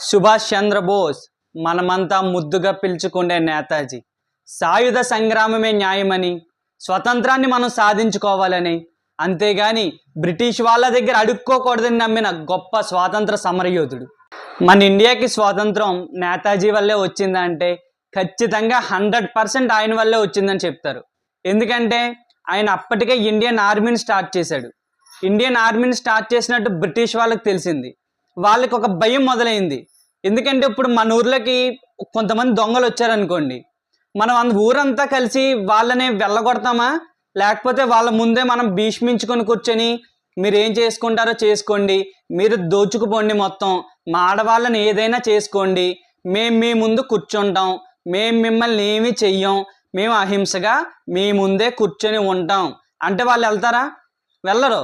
సుభాష్ చంద్రబోస్ మనమంతా ముద్దుగా పిలుచుకునే నేతాజీ సాయుధ సంగ్రామమే న్యాయమని, స్వతంత్రాన్ని మనం సాధించుకోవాలని, అంతేగాని బ్రిటిష్ వాళ్ళ దగ్గర అడుక్కోకూడదని నమ్మిన గొప్ప స్వాతంత్ర సమరయోధుడు. మన ఇండియాకి స్వాతంత్రం నేతాజీ వల్లే వచ్చిందంటే ఖచ్చితంగా 100% ఆయన వల్లే వచ్చిందని చెప్తారు. ఎందుకంటే ఆయన అప్పటికే ఇండియన్ ఆర్మీని స్టార్ట్ చేశాడు. ఇండియన్ ఆర్మీని స్టార్ట్ చేసినట్టు బ్రిటిష్ వాళ్ళకి తెలిసింది. వాళ్ళకి ఒక భయం మొదలైంది. ఎందుకంటే ఇప్పుడు మన ఊర్లోకి కొంతమంది దొంగలు వచ్చారనుకోండి, మనం ఊరంతా కలిసి వాళ్ళని వెళ్ళగొడతామా, లేకపోతే వాళ్ళ ముందే మనం భీష్మించుకొని కూర్చొని మీరు ఏం చేసుకుంటారో చేసుకోండి, మీరు దోచుకుపోండి, మొత్తం మా ఆడవాళ్ళని ఏదైనా చేసుకోండి, మేము మీ ముందు కూర్చుంటాం, మేము మిమ్మల్ని ఏమీ చెయ్యం, మేము అహింసగా మీ ముందే కూర్చొని ఉంటాం అంటే వాళ్ళు వెళ్తారా? వెళ్ళరు.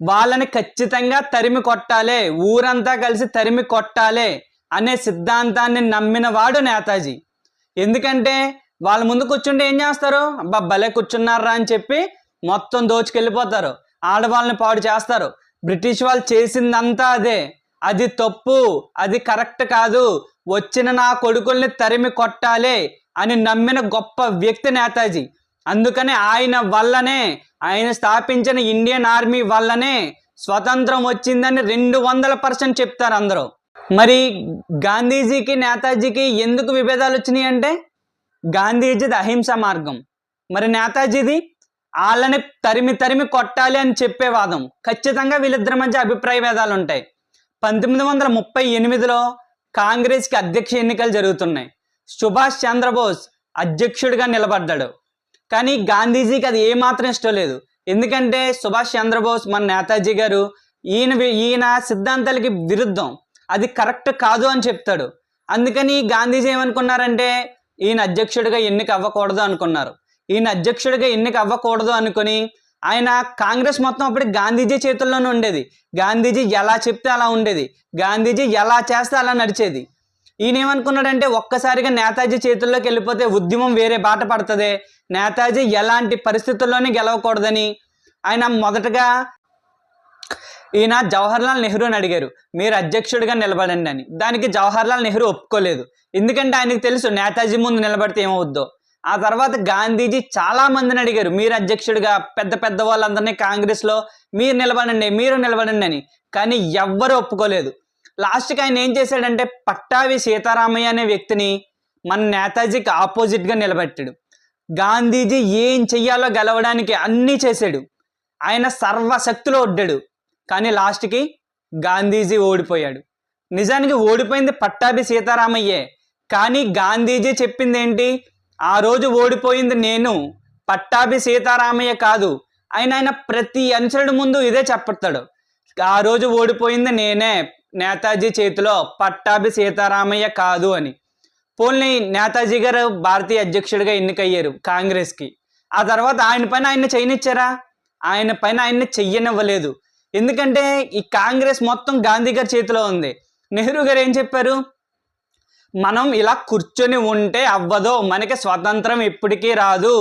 వాళ్ళని ఖచ్చితంగా తరిమి కొట్టాలి, ఊరంతా కలిసి తరిమి కొట్టాలి అనే సిద్ధాంతాన్ని నమ్మిన వాడు నేతాజీ. ఎందుకంటే వాళ్ళ ముందు కూర్చుంటే ఏం చేస్తారు? అబ్బా భలే కూర్చున్నారా అని చెప్పి మొత్తం దోచుకెళ్ళిపోతారు, ఆడవాళ్ళని పాడు చేస్తారు. బ్రిటిష్ వాళ్ళు చేసిందంతా అదే. అది తప్పు, అది కరెక్ట్ కాదు, వచ్చిన నా కొడుకుల్ని తరిమి కొట్టాలి అని నమ్మిన గొప్ప వ్యక్తి నేతాజీ. అందుకనే ఆయన వల్లనే, ఆయన స్థాపించిన ఇండియన్ ఆర్మీ వల్లనే స్వతంత్రం వచ్చిందని 200% చెప్తారు అందరూ. మరి గాంధీజీకి నేతాజీకి ఎందుకు విభేదాలు వచ్చినాయి అంటే, గాంధీజీది అహింస మార్గం, మరి నేతాజీది వాళ్ళని తరిమి తరిమి కొట్టాలి అని చెప్పే వాదం. ఖచ్చితంగా వీళ్ళిద్దరి మధ్య అభిప్రాయ భేదాలు ఉంటాయి. 1938లో కాంగ్రెస్కి అధ్యక్ష ఎన్నికలు జరుగుతున్నాయి. సుభాష్ చంద్రబోస్ అధ్యక్షుడిగా నిలబడ్డాడు. కానీ గాంధీజీకి అది ఏమాత్రం ఇష్టం లేదు. ఎందుకంటే సుభాష్ చంద్రబోస్ మన నేతాజీ గారు ఈయన సిద్ధాంతాలకి విరుద్ధం, అది కరెక్ట్ కాదు అని చెప్తాడు. అందుకని గాంధీజీ ఏమనుకున్నారంటే ఈయన అధ్యక్షుడిగా ఎన్నిక అవ్వకూడదు అనుకున్నారు. ఈయన అధ్యక్షుడిగా ఎన్నిక అవ్వకూడదు అనుకుని ఆయన కాంగ్రెస్ మొత్తం అప్పటికి గాంధీజీ చేతుల్లోనే ఉండేది. గాంధీజీ ఎలా చెప్తే అలా ఉండేది, గాంధీజీ ఎలా చేస్తే అలా నడిచేది. ఈయన ఏమనుకున్నాడంటే ఒక్కసారిగా నేతాజీ చేతుల్లోకి వెళ్ళిపోతే ఉద్యమం వేరే బాట పడుతుంది, నేతాజీ ఎలాంటి పరిస్థితుల్లోనే గెలవకూడదని ఆయన మొదటగా ఈయన జవహర్లాల్ నెహ్రూని అడిగారు, మీరు అధ్యక్షుడిగా నిలబడండి అని. దానికి జవహర్లాల్ నెహ్రూ ఒప్పుకోలేదు. ఎందుకంటే ఆయనకు తెలుసు నేతాజీ ముందు నిలబడితే ఏమవుద్దో. ఆ తర్వాత గాంధీజీ చాలా మందిని అడిగారు, మీరు అధ్యక్షుడిగా పెద్ద పెద్ద వాళ్ళందరినీ కాంగ్రెస్లో మీరు నిలబడండి అని. కానీ ఎవ్వరూ ఒప్పుకోలేదు. లాస్ట్కి ఆయన ఏం చేశాడంటే పట్టాభి సీతారామయ్య అనే వ్యక్తిని మన నేతాజీకి ఆపోజిట్గా నిలబెట్టాడు. గాంధీజీ ఏం చెయ్యాలో గెలవడానికి అన్నీ చేశాడు. ఆయన సర్వశక్తులు ఒడ్డాడు. కానీ లాస్ట్కి గాంధీజీ ఓడిపోయాడు. నిజానికి ఓడిపోయింది పట్టాభి సీతారామయ్యే. కానీ గాంధీజీ చెప్పింది ఏంటి? ఆ రోజు ఓడిపోయింది నేను, పట్టాభి సీతారామయ్య కాదు. ఆయన ప్రతి అనుచరుడి ముందు ఇదే చెప్తాడు, ఆ రోజు ఓడిపోయింది నేనే, నేతాజీ చేతిలో, పట్టాభి సీతారామయ్య కాదు అని. పోనీ నేతాజీ గారు భారతీయ అధ్యక్షుడిగా ఎన్నికయ్యారు కాంగ్రెస్కి. ఆ తర్వాత ఆయన్ని చేయనిచ్చారా? ఆయన్ని చెయ్యనివ్వలేదు. ఎందుకంటే ఈ కాంగ్రెస్ మొత్తం గాంధీ గారి చేతిలో ఉంది. నెహ్రూ గారు ఏం చెప్పారు? మనం ఇలా కూర్చొని ఉంటే అవ్వదు, మనకి స్వతంత్రం ఎప్పటికీ రాదు,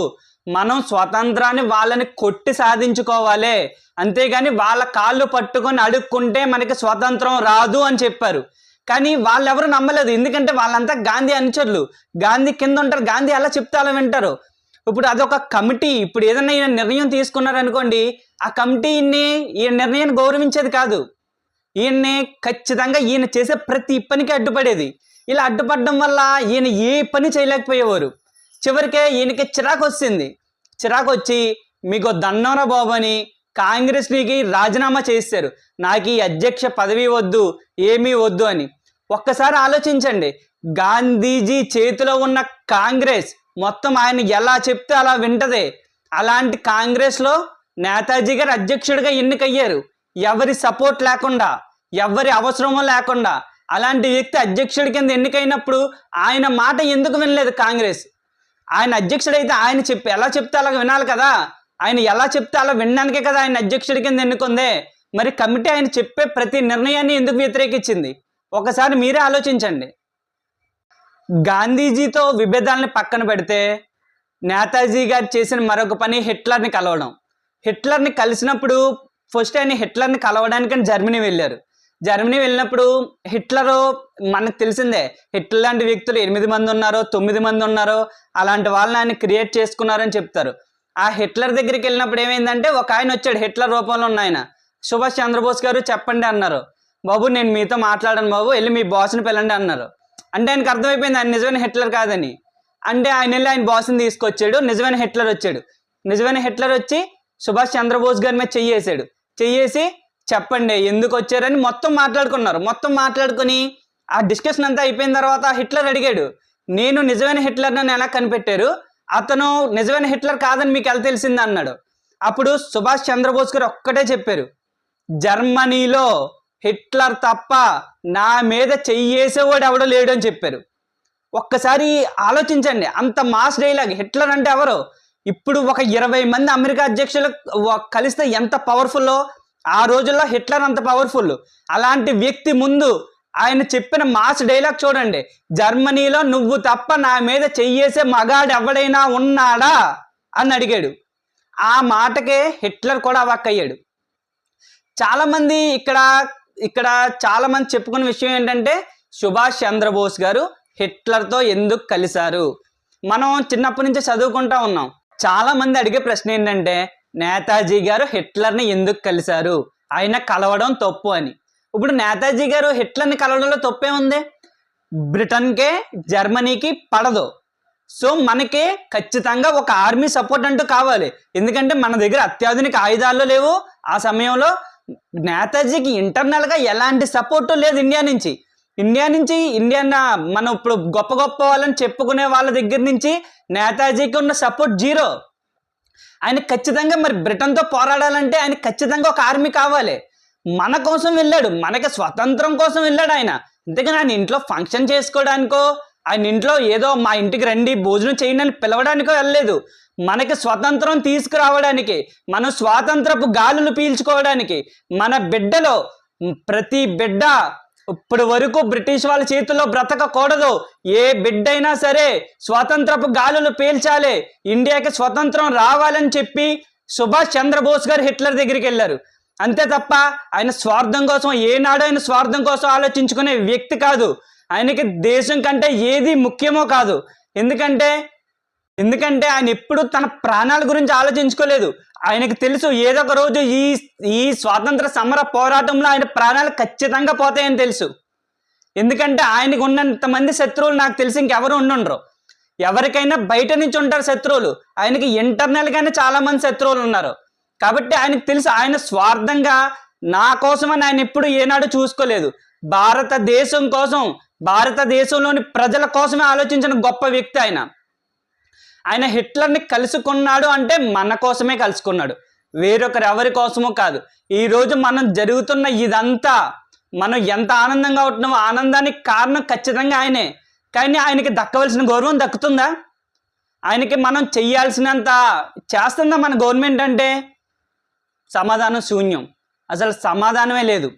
మనం స్వతంత్రాన్ని వాళ్ళని కొట్టి సాధించుకోవాలి, అంతేగాని వాళ్ళ కాళ్ళు పట్టుకొని అడుక్కుంటే మనకి స్వతంత్రం రాదు అని చెప్పారు. కానీ వాళ్ళెవరు నమ్మలేదు. ఎందుకంటే వాళ్ళంతా గాంధీ అనుచరులు, గాంధీ కింద ఉంటారు, గాంధీ ఎలా చెప్తే అలా వింటారు. ఇప్పుడు అదొక కమిటీ. ఇప్పుడు ఏదైనా ఈయన నిర్ణయం తీసుకున్నారనుకోండి, ఆ కమిటీని ఈయన నిర్ణయాన్ని గౌరవించేది కాదు. ఈయన్ని ఖచ్చితంగా ఈయన చేసే ప్రతి పనికి అడ్డుపడేది. ఇలా అడ్డుపడడం వల్ల ఈయన ఏ పని చేయలేకపోయేవారు. చివరికే ఈయనకి చిరాకు వచ్చింది. చిరాకు వచ్చి మీకు దండంరా బాబు అని కాంగ్రెస్కి రాజీనామా చేశారు. నాకు ఈ అధ్యక్ష పదవి వద్దు, ఏమీ వద్దు అని. ఒక్కసారి ఆలోచించండి, గాంధీజీ చేతిలో ఉన్న కాంగ్రెస్ మొత్తం ఆయన ఎలా చెప్తే అలా వింటది. అలాంటి కాంగ్రెస్లో నేతాజీ గారు అధ్యక్షుడిగా ఎన్నికయ్యారు, ఎవరి సపోర్ట్ లేకుండా, ఎవరి అవసరమో లేకుండా. అలాంటి వ్యక్తి అధ్యక్షుడి కింద ఎన్నికైనప్పుడు ఆయన మాట ఎందుకు వినలేదు కాంగ్రెస్? ఆయన అధ్యక్షుడైతే ఆయన ఎలా చెప్తే అలా వినాలి కదా. ఆయన ఎలా చెప్తే అలా వినడానికే కదా ఆయన అధ్యక్షుడి కింద ఎన్నుకుందే. మరి కమిటీ ఆయన చెప్పే ప్రతి నిర్ణయాన్ని ఎందుకు వ్యతిరేకించింది? ఒకసారి మీరే ఆలోచించండి. గాంధీజీతో విభేదాలని పక్కన పెడితే నేతాజీ గారు చేసిన మరొక పని హిట్లర్ని కలవడం. హిట్లర్ని కలిసినప్పుడు ఫస్ట్ ఆయన హిట్లర్ని కలవడానికని జర్మనీ వెళ్ళారు. జర్మనీ వెళ్ళినప్పుడు హిట్లరు మనకు తెలిసిందే, హిట్లర్ లాంటి వ్యక్తులు 8 మంది ఉన్నారో 9 మంది ఉన్నారో అలాంటి వాళ్ళని ఆయన క్రియేట్ చేసుకున్నారని చెప్తారు. ఆ హిట్లర్ దగ్గరికి వెళ్ళినప్పుడు ఏమైందంటే ఒక ఆయన వచ్చాడు, హిట్లర్ రూపంలో ఉన్న ఆయన, సుభాష్ చంద్రబోస్ గారు చెప్పండి అన్నారు. బాబు నేను మీతో మాట్లాడను బాబు, వెళ్ళి మీ బాస్ని పిల్లండి అన్నారు. అంటే ఆయనకు అర్థమైపోయింది ఆయన నిజమైన హిట్లర్ కాదని. అంటే ఆయన వెళ్ళి ఆయన బాస్ని తీసుకొచ్చాడు, నిజమైన హిట్లర్ వచ్చాడు. నిజమైన హిట్లర్ వచ్చి సుభాష్ చంద్రబోస్ గారి మీద చెయ్యేసాడు. చెయ్యేసి చెప్పండి ఎందుకు వచ్చారని మొత్తం మాట్లాడుకున్నారు. మొత్తం మాట్లాడుకుని ఆ డిస్కషన్ అంతా అయిపోయిన తర్వాత హిట్లర్ అడిగాడు, నేను నిజమైన హిట్లర్ నన్ను ఎలా కనిపెట్టారు, అతను నిజమైన హిట్లర్ కాదని మీకు ఎలా తెలిసింది అన్నాడు. అప్పుడు సుభాష్ చంద్రబోస్ గారు ఒక్కటే చెప్పారు, జర్మనీలో హిట్లర్ తప్ప నా మీద చెయ్యేసేవాడు ఎవడో లేడు అని చెప్పారు. ఒక్కసారి ఆలోచించండి, అంత మాస్ డైలాగ్. హిట్లర్ అంటే ఎవరు? ఇప్పుడు ఒక 20 మంది అమెరికా అధ్యక్షులు కలిస్తే ఎంత పవర్ఫుల్లో, ఆ రోజుల్లో హిట్లర్ అంత పవర్ఫుల్. అలాంటి వ్యక్తి ముందు ఆయన చెప్పిన మాస్ డైలాగ్ చూడండి, జర్మనీలో నువ్వు తప్ప నా మీద చెయ్యేసే మగాడు ఎవడైనా ఉన్నాడా అని అడిగాడు. ఆ మాటకే హిట్లర్ కూడా అవాక్కయ్యాడు. చాలామంది ఇక్కడ చాలామంది చెప్పుకున్న విషయం ఏంటంటే సుభాష్ చంద్రబోస్ గారు హిట్లర్తో ఎందుకు కలిశారు. మనం చిన్నప్పటి నుంచి చదువుకుంటా ఉన్నాం. చాలామంది అడిగే ప్రశ్న ఏంటంటే నేతాజీ గారు హిట్లర్ని ఎందుకు కలిశారు, ఆయన కలవడం తప్పు అని. ఇప్పుడు నేతాజీ గారు హిట్లర్ని కలవడంలో తప్పే ఉంది? బ్రిటన్కే జర్మనీకి పడదు. సో మనకి ఖచ్చితంగా ఒక ఆర్మీ సపోర్ట్ అంటూ కావాలి. ఎందుకంటే మన దగ్గర అత్యాధునిక ఆయుధాలు లేవు. ఆ సమయంలో నేతాజీకి ఇంటర్నల్గా ఎలాంటి సపోర్టు లేదు ఇండియా మనం ఇప్పుడు గొప్ప గొప్ప వాళ్ళని చెప్పుకునే వాళ్ళ దగ్గర నుంచి నేతాజీకి ఉన్న సపోర్ట్ జీరో. ఆయన ఖచ్చితంగా మరి బ్రిటన్తో పోరాడాలంటే ఆయన ఖచ్చితంగా ఒక ఆర్మీ కావాలి. మన కోసం వెళ్ళాడు, మనకి స్వతంత్రం కోసం వెళ్ళాడు ఆయన. అంతేగాని ఆయన ఇంట్లో ఫంక్షన్ చేసుకోవడానికో, ఆయన ఇంట్లో ఏదో మా ఇంటికి రండి భోజనం చేయండి అని పిలవడానికో వెళ్ళలేదు. మనకి స్వతంత్రం తీసుకురావడానికి, మనం స్వాతంత్రపు గాలులు పీల్చుకోవడానికి, మన బిడ్డలో ప్రతి బిడ్డ ఇప్పటి వరకు బ్రిటిష్ వాళ్ళ చేతుల్లో బ్రతకకూడదు. ఏ బిడ్డైనా సరే స్వాతంత్రపు గాలులు పీల్చాలి, ఇండియాకి స్వతంత్రం రావాలని చెప్పి సుభాష్ చంద్రబోస్ గారు హిట్లర్ దగ్గరికి వెళ్ళారు. అంతే తప్ప ఆయన స్వార్థం కోసం, ఏనాడు ఆయన స్వార్థం కోసం ఆలోచించుకునే వ్యక్తి కాదు. ఆయనకి దేశం కంటే ఏది ముఖ్యమో కాదు. ఎందుకంటే ఆయన ఎప్పుడు తన ప్రాణాల గురించి ఆలోచించుకోలేదు. ఆయనకు తెలుసు ఏదో ఒక రోజు ఈ స్వాతంత్ర సమర పోరాటంలో ఆయన ప్రాణాలు ఖచ్చితంగా పోతాయని తెలుసు. ఎందుకంటే ఆయనకు ఉన్నంత మంది శత్రువులు నాకు తెలిసి ఇంకెవరు ఉండుండ్రు. ఎవరికైనా బయట నుంచి ఉంటారు శత్రువులు, ఆయనకి ఇంటర్నల్గానే చాలా మంది శత్రువులు ఉన్నారు. కాబట్టి ఆయనకు తెలుసు ఆయన స్వార్థంగా నా కోసమని ఆయన ఎప్పుడు ఏనాడు చూసుకోలేదు. భారతదేశం కోసం, భారతదేశంలోని ప్రజల కోసమే ఆలోచించిన గొప్ప వ్యక్తి ఆయన హిట్లర్ని కలుసుకున్నాడు అంటే మన కోసమే కలుసుకున్నాడు, ఎవరి కోసమో కాదు. ఈరోజు మనం జరుగుతున్న ఇదంతా మనం ఎంత ఆనందంగా ఉంటున్నామో ఆనందానికి కారణం ఖచ్చితంగా ఆయనే. కానీ ఆయనకి దక్కవలసిన గౌరవం దక్కుతుందా? ఆయనకి మనం చెయ్యాల్సినంత చేస్తుందా మన గవర్నమెంట్ అంటే? సమాధానం శూన్యం, అసలు సమాధానమే లేదు.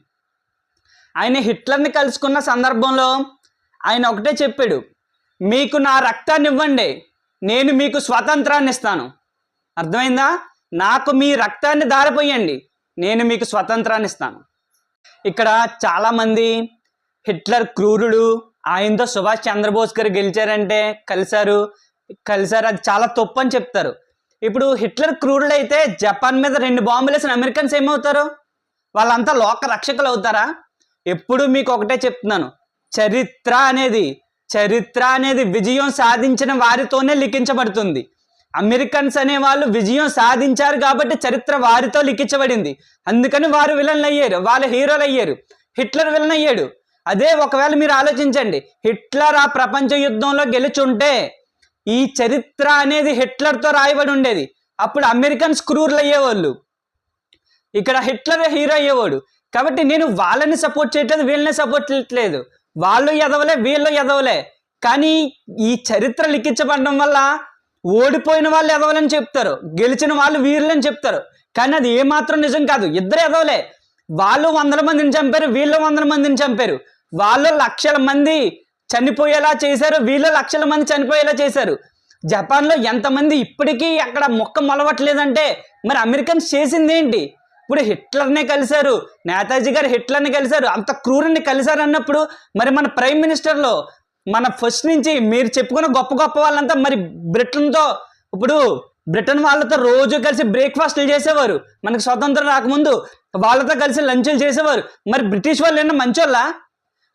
ఆయన హిట్లర్ని కలుసుకున్న సందర్భంలో ఆయన ఒకటే చెప్పాడు, మీకు నా రక్తాన్ని ఇవ్వండి, నేను మీకు స్వాతంత్రాన్ని ఇస్తాను. అర్థమైందా? నాకు మీ రక్తాన్ని దారిపోయండి, నేను మీకు స్వతంత్రాన్ని ఇస్తాను. ఇక్కడ చాలామంది హిట్లర్ క్రూరుడు, ఆయనతో సుభాష్ చంద్రబోస్ గారు గెలిచారంటే కలిశారు, అది చాలా తప్పు అని చెప్తారు. ఇప్పుడు హిట్లర్ క్రూరుడైతే జపాన్ మీద 2 బాంబులు వేసిన అమెరికన్స్ ఏమవుతారు? వాళ్ళంతా లోక రక్షకులు అవుతారా? ఎప్పుడు మీకు ఒకటే చెప్తున్నాను, చరిత్ర అనేది విజయం సాధించిన వారితోనే లిఖించబడుతుంది. అమెరికన్స్ అనే వాళ్ళు విజయం సాధించారు కాబట్టి చరిత్ర వారితో లిఖించబడింది. అందుకని వారు విలన్లు అయ్యారు, వాళ్ళ హీరోలు అయ్యారు. హిట్లర్ విలన్ అయ్యాడు. అదే ఒకవేళ మీరు ఆలోచించండి, హిట్లర్ ఆ ప్రపంచ యుద్ధంలో గెలుచుంటే ఈ చరిత్ర అనేది హిట్లర్తో రాయబడి ఉండేది. అప్పుడు అమెరికన్స్ క్రూరులు అయ్యేవాళ్ళు, ఇక్కడ హిట్లర్ హీరో అయ్యేవాడు. కాబట్టి నేను వాళ్ళని సపోర్ట్ చేయట్లేదు, వీళ్ళని సపోర్ట్ చేయట్లేదు. వాళ్ళు ఎదవలే, వీళ్ళు ఎదవలే. కానీ ఈ చరిత్ర లిఖించబడడం వల్ల ఓడిపోయిన వాళ్ళు ఎదవలని చెప్తారు, గెలిచిన వాళ్ళు వీరులని చెప్తారు. కానీ అది ఏమాత్రం నిజం కాదు. ఇద్దరు ఎదవలే. వాళ్ళు 100 మందిని చంపారు, వీళ్ళు 100 మందిని చంపారు. వాళ్ళు లక్షల మంది చనిపోయేలా చేశారు, వీళ్ళు లక్షల మంది చనిపోయేలా చేశారు. జపాన్లో ఎంతమంది ఇప్పటికీ అక్కడ మొక్క మొలవట్లేదంటే మరి అమెరికన్స్ చేసింది ఏంటి? ఇప్పుడు హిట్లర్నే కలిశారు, నేతాజీ గారు హిట్లర్ని కలిశారు, అంత క్రూరుని కలిశారు అన్నప్పుడు మరి మన ప్రైమ్ మినిస్టర్లో మన ఫస్ట్ నుంచి మీరు చెప్పుకున్న గొప్ప గొప్ప వాళ్ళంతా మరి బ్రిటన్తో, ఇప్పుడు బ్రిటన్ వాళ్ళతో రోజు కలిసి బ్రేక్ఫాస్ట్లు చేసేవారు మనకు స్వతంత్రం రాకముందు, వాళ్ళతో కలిసి లంచ్లు చేసేవారు. మరి బ్రిటిష్ వాళ్ళు ఏమన్నా మంచోళ్ళ?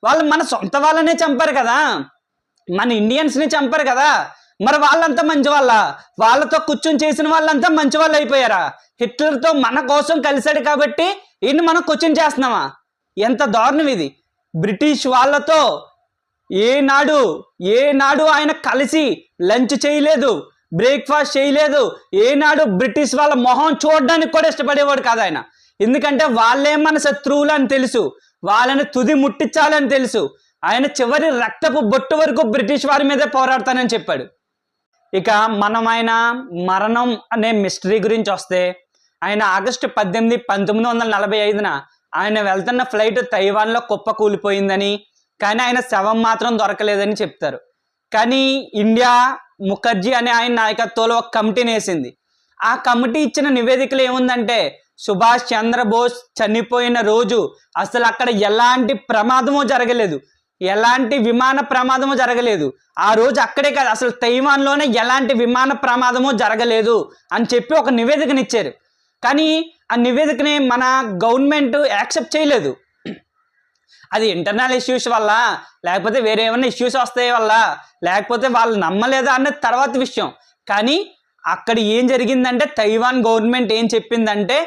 వాళ్ళు మన సొంత వాళ్ళనే చంపారు కదా, మన ఇండియన్స్ని చంపారు కదా, మరి వాళ్ళంతా మంచి వాళ్ళ? వాళ్ళతో కూర్చొని చేసిన వాళ్ళంతా మంచి వాళ్ళు అయిపోయారా? హిట్లర్తో మన కోసం కలిశాడు కాబట్టి ఈయన్ని మనం క్వశ్చన్ చేస్తున్నామా? ఎంత దారుణం ఇది. బ్రిటిష్ వాళ్ళతో ఏనాడు ఆయన కలిసి లంచ్ చేయలేదు, బ్రేక్ఫాస్ట్ చేయలేదు, ఏనాడు బ్రిటిష్ వాళ్ళ మొహం చూడడానికి కూడా ఇష్టపడేవాడు కాదు ఆయన. ఎందుకంటే వాళ్ళే మన శత్రువులు అని తెలుసు, వాళ్ళని తుది ముట్టించాలని తెలుసు. ఆయన చివరి రక్తపు బొట్టు వరకు బ్రిటిష్ వారి మీదే పోరాడతానని చెప్పాడు. ఇక మనం ఆయన మరణం అనే మిస్టరీ గురించి వస్తే, ఆయన ఆగస్టు 18, 1945 ఆయన వెళ్తున్న ఫ్లైట్ తైవాన్లో కుప్ప కూలిపోయిందని, కానీ ఆయన శవం మాత్రం దొరకలేదని చెప్తారు. కానీ ఇండియా ముఖర్జీ అనే ఆయన నాయకత్వంలో ఒక కమిటీని వేసింది. ఆ కమిటీ ఇచ్చిన నివేదికలు ఏముందంటే, సుభాష్ చంద్రబోస్ చనిపోయిన రోజు అసలు అక్కడ ఎలాంటి ప్రమాదము జరగలేదు, ఎలాంటి విమాన ప్రమాదము జరగలేదు. ఆ రోజు అక్కడే కాదు, అసలు తైవాన్లోనే ఎలాంటి విమాన ప్రమాదము జరగలేదు అని చెప్పి ఒక నివేదికనిచ్చారు. కానీ ఆ నివేదికని మన గవర్నమెంట్ యాక్సెప్ట్ చేయలేదు. అది ఇంటర్నల్ ఇష్యూస్ వల్ల, లేకపోతే వేరే ఏమైనా ఇష్యూస్ వస్తాయి వల్ల, లేకపోతే వాళ్ళు నమ్మలేదా అన్నది తర్వాత విషయం. కానీ అక్కడ ఏం జరిగిందంటే, తైవాన్ గవర్నమెంట్ ఏం చెప్పిందంటే,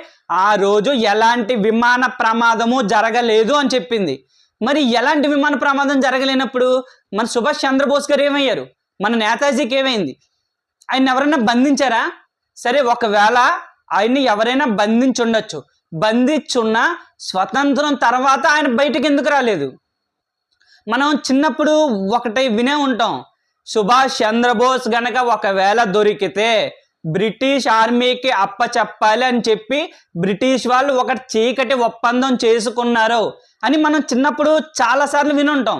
ఆ రోజు ఎలాంటి విమాన ప్రమాదము జరగలేదు అని చెప్పింది. మరి ఎలాంటి విమాన ప్రమాదం జరగలేనప్పుడు మన సుభాష్ చంద్రబోస్ గారు ఏమయ్యారు? మన నేతాజీకి ఏమైంది? ఆయన ఎవరైనా బంధించారా? సరే, ఒకవేళ ఆయన్ని ఎవరైనా బంధించుండొచ్చు, బంధించున్న స్వతంత్రం తర్వాత ఆయన బయటకు ఎందుకు రాలేదు? మనం చిన్నప్పుడు ఒకటి వినే ఉంటాం, సుభాష్ చంద్రబోస్ గనక ఒకవేళ దొరికితే బ్రిటిష్ ఆర్మీకి అప్పచెప్పాలి అని చెప్పి బ్రిటిష్ వాళ్ళు ఒక చీకటి ఒప్పందం చేసుకున్నారు అని మనం చిన్నప్పుడు చాలాసార్లు వినుంటాం.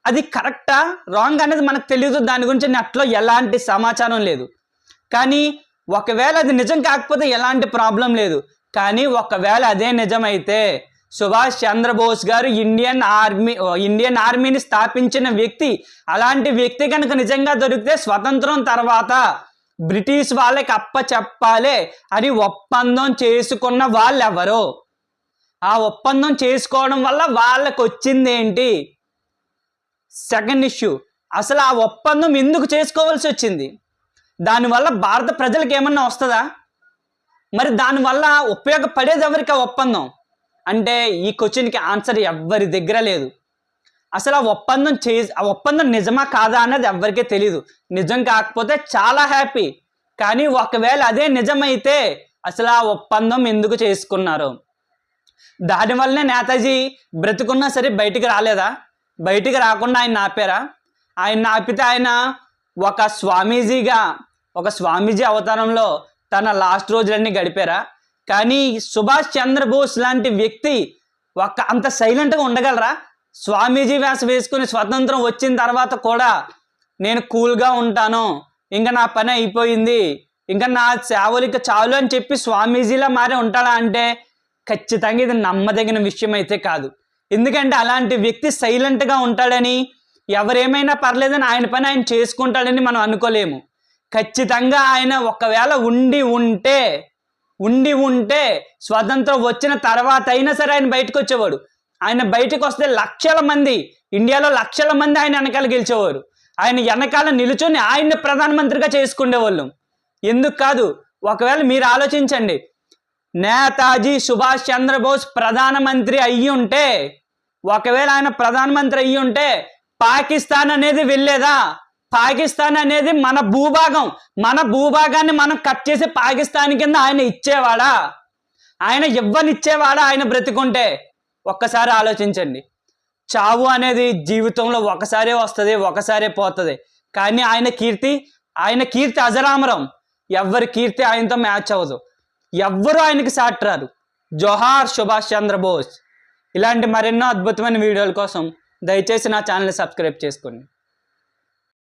అది కరెక్టా రాంగ్ అనేది మనకు తెలియదు, దాని గురించి నెట్లో ఎలాంటి సమాచారం లేదు. కానీ ఒకవేళ అది నిజం కాకపోతే ఎలాంటి ప్రాబ్లం లేదు. కానీ ఒకవేళ అదే నిజమైతే సుభాష్ చంద్రబోస్ గారు ఇండియన్ ఆర్మీని స్థాపించిన వ్యక్తి, అలాంటి వ్యక్తి కనుక నిజంగా దొరికితే స్వతంత్రం తర్వాత బ్రిటిష్ వాళ్ళకి అప్పచెప్పాలి అని ఒప్పందం చేసుకున్న వాళ్ళు ఎవరు? ఆ ఒప్పందం చేసుకోవడం వల్ల వాళ్ళకి వచ్చింది ఏంటి? సెకండ్ ఇష్యూ, అసలు ఆ ఒప్పందం ఎందుకు చేసుకోవాల్సి వచ్చింది? దానివల్ల భారత ప్రజలకు ఏమన్నా వస్తుందా? మరి దానివల్ల ఉపయోగపడేది ఎవరికి ఆ ఒప్పందం అంటే, ఈ క్వశ్చన్కి ఆన్సర్ ఎవ్వరి దగ్గర లేదు. అసలు ఆ ఒప్పందం నిజమా కాదా అన్నది ఎవ్వరికీ తెలీదు. నిజం కాకపోతే చాలా హ్యాపీ, కానీ ఒకవేళ అదే నిజమైతే అసలు ఆ ఒప్పందం ఎందుకు చేసుకున్నారు? దానివల్లనే నేతాజీ బ్రతుకున్నా సరే బయటికి రాలేదా? బయటికి రాకుండా ఆయన ఆపారా? ఆయన ఆపితే ఆయన ఒక స్వామీజీ అవతారంలో తన లాస్ట్ రోజులన్నీ గడిపారా? కానీ సుభాష్ చంద్రబోస్ లాంటి వ్యక్తి అంత సైలెంట్గా ఉండగలరా? స్వామీజీ వేషం వేసుకుని స్వతంత్రం వచ్చిన తర్వాత కూడా నేను కూల్గా ఉంటాను, ఇంకా నా పని అయిపోయింది, ఇంకా నా సేవలకి చాలు అని చెప్పి స్వామీజీలా మారే ఉంటాడా అంటే ఖచ్చితంగా ఇది నమ్మదగిన విషయం అయితే కాదు. ఎందుకంటే అలాంటి వ్యక్తి సైలెంట్గా ఉంటాడని, ఎవరేమైనా పర్లేదని ఆయన పని ఆయన చేసుకుంటాడని మనం అనుకోలేము. ఖచ్చితంగా ఆయన ఒకవేళ ఉండి ఉంటే స్వతంత్రం వచ్చిన తర్వాత అయినా సరే ఆయన బయటకు వచ్చేవాడు. ఆయన బయటకు వస్తే ఇండియాలో లక్షల మంది ఆయన వెనకాల గెలిచేవారు. ఆయన వెనకాల నిలుచొని ఆయన్ని ప్రధానమంత్రిగా చేసుకునేవాళ్ళు. ఎందుకు కాదు? ఒకవేళ మీరు ఆలోచించండి, నేతాజీ సుభాష్ చంద్రబోస్ ప్రధానమంత్రి అయ్యి ఉంటే, ఒకవేళ ఆయన ప్రధానమంత్రి అయ్యి ఉంటే పాకిస్తాన్ అనేది వెళ్ళేదా? పాకిస్తాన్ అనేది మన భూభాగాన్ని మనం కట్ చేసి పాకిస్తాన్ కింద ఆయన ఇచ్చేవాడా? ఆయన ఇవ్వనిచ్చేవాడా ఆయన బ్రతికుంటే? ఒక్కసారి ఆలోచించండి. చావు అనేది జీవితంలో ఒకసారే వస్తుంది, ఒకసారే పోతుంది. కానీ ఆయన కీర్తి అజరామరం. ఎవరి కీర్తి ఆయనతో మ్యాచ్ అవ్వదు, ఎవ్వరూ ఆయనకి సాటి రారు. జోహార్ సుభాష్ చంద్రబోస్. ఇలాంటి మరెన్నో అద్భుతమైన వీడియోల కోసం దయచేసి నా ఛానల్ని సబ్స్క్రైబ్ చేసుకోండి.